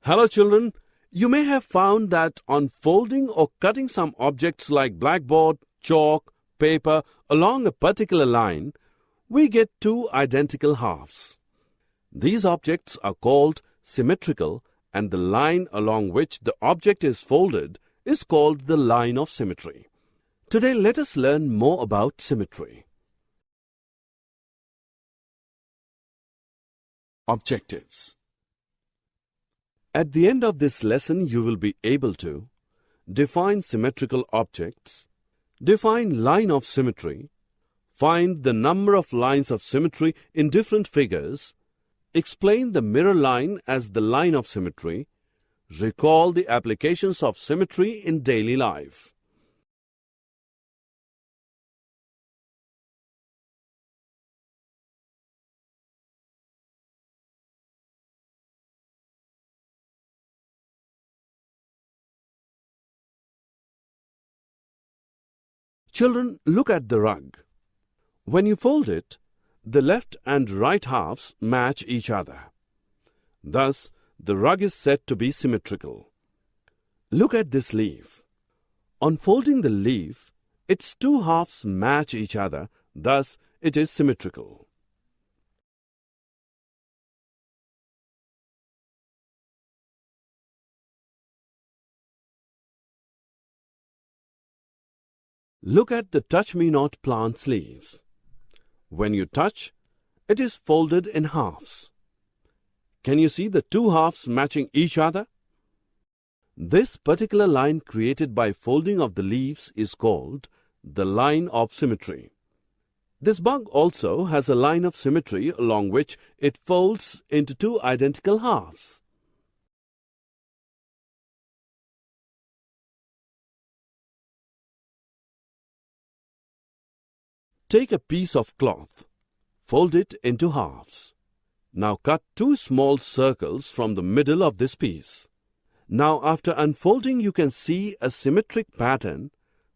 Hello children, you may have found that on folding or cutting some objects like blackboard, chalk, paper along a particular line, we get two identical halves. These objects are called symmetrical, and the line along which the object is folded is called the line of symmetry. Today let us learn more about symmetry. Objectives. At the end of this lesson, you will be able to define symmetrical objects, define line of symmetry, find the number of lines of symmetry in different figures, explain the mirror line as the line of symmetry, recall the applications of symmetry in daily life. Children, look at the rug. When you fold it, the left and right halves match each other. Thus, the rug is said to be symmetrical. Look at this leaf. On folding the leaf, its two halves match each other, thus it is symmetrical. Look at the touch-me-not plant's leaves. When you touch, it is folded in halves. Can you see the two halves matching each other? This particular line created by folding of the leaves is called the line of symmetry. This bug also has a line of symmetry along which it folds into two identical halves. Take a piece of cloth, fold it into halves. Now cut two small circles from the middle of this piece. Now after unfolding, you can see a symmetric pattern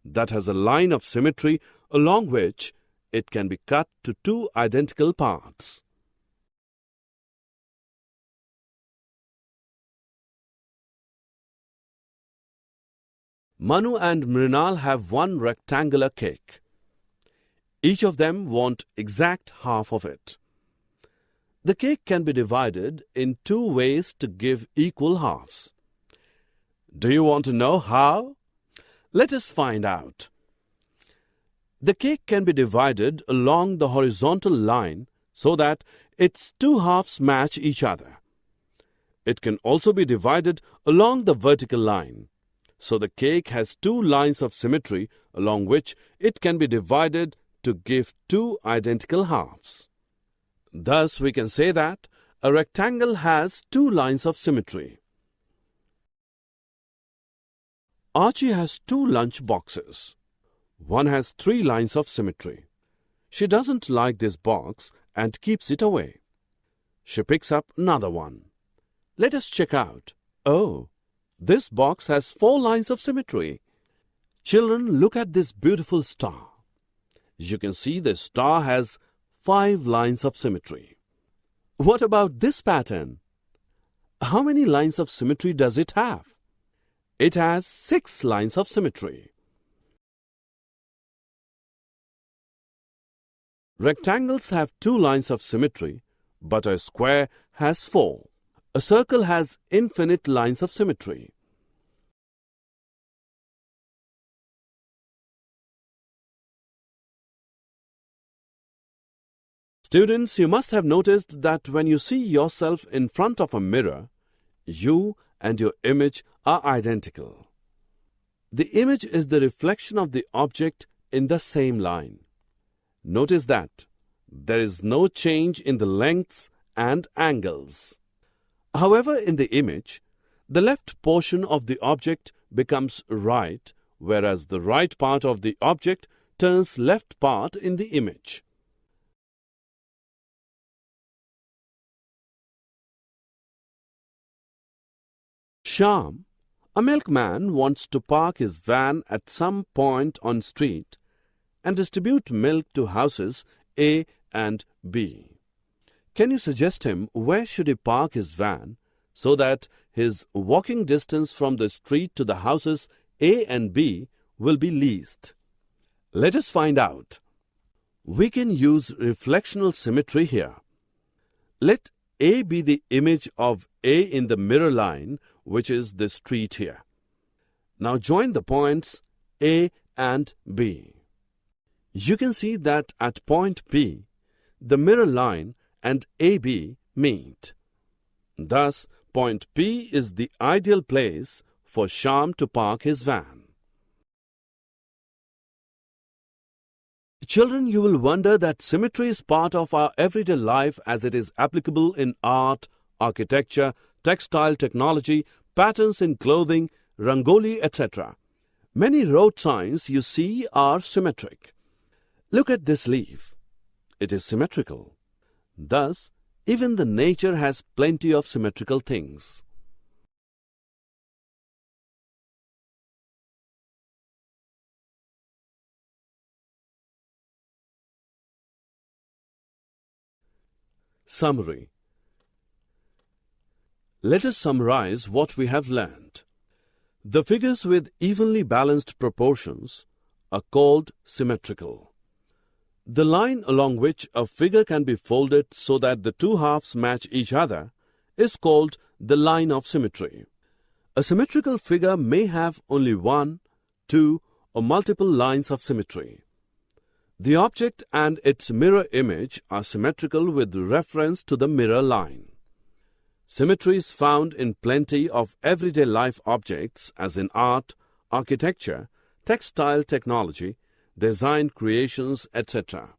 that has a line of symmetry along which it can be cut to two identical parts. Manu and Mrinal have one rectangular cake. Each of them want exact half of it. The cake can be divided in two ways to give equal halves. Do you want to know how? Let us find out. The cake can be divided along the horizontal line so that its two halves match each other. It can also be divided along the vertical line. So the cake has two lines of symmetry along which it can be divided to give two identical halves. Thus, we can say that a rectangle has two lines of symmetry. Archie has two lunch boxes. One has three lines of symmetry. She doesn't like this box and keeps it away. She picks up another one. Let us check out. Oh, this box has four lines of symmetry. Children, look at this beautiful star. You can see the star has 5 lines of symmetry. What about this pattern? How many lines of symmetry does it have? It has 6 lines of symmetry. Rectangles have 2 lines of symmetry, but a square has 4. A circle has infinite lines of symmetry. Students, you must have noticed that when you see yourself in front of a mirror, you and your image are identical. The image is the reflection of the object in the same line. Notice that there is no change in the lengths and angles. However, in the image, the left portion of the object becomes right, whereas the right part of the object turns left part in the image. Shyam, a milkman, wants to park his van at some point on street and distribute milk to houses A and B. Can you suggest him where should he park his van so that his walking distance from the street to the houses A and B will be least. Let us find out. We can use reflectional symmetry here. Let A be the image of A in the mirror line, which is the street here. Now join the points A and B. You can see that at point P, the mirror line and AB meet. Thus, point P is the ideal place for Shyam to park his van. Children, you will wonder that symmetry is part of our everyday life as it is applicable in art, architecture, textile technology, patterns in clothing, rangoli, etc. Many road signs you see are symmetric. Look at this leaf. It is symmetrical. Thus, even the nature has plenty of symmetrical things. Summary. Let us summarize what we have learned. The figures with evenly balanced proportions are called symmetrical. The line along which a figure can be folded so that the two halves match each other is called the line of symmetry. A symmetrical figure may have only one, two, or multiple lines of symmetry. The object and its mirror image are symmetrical with reference to the mirror line. Symmetry is found in plenty of everyday life objects as in art, architecture, textile technology, design creations, etc.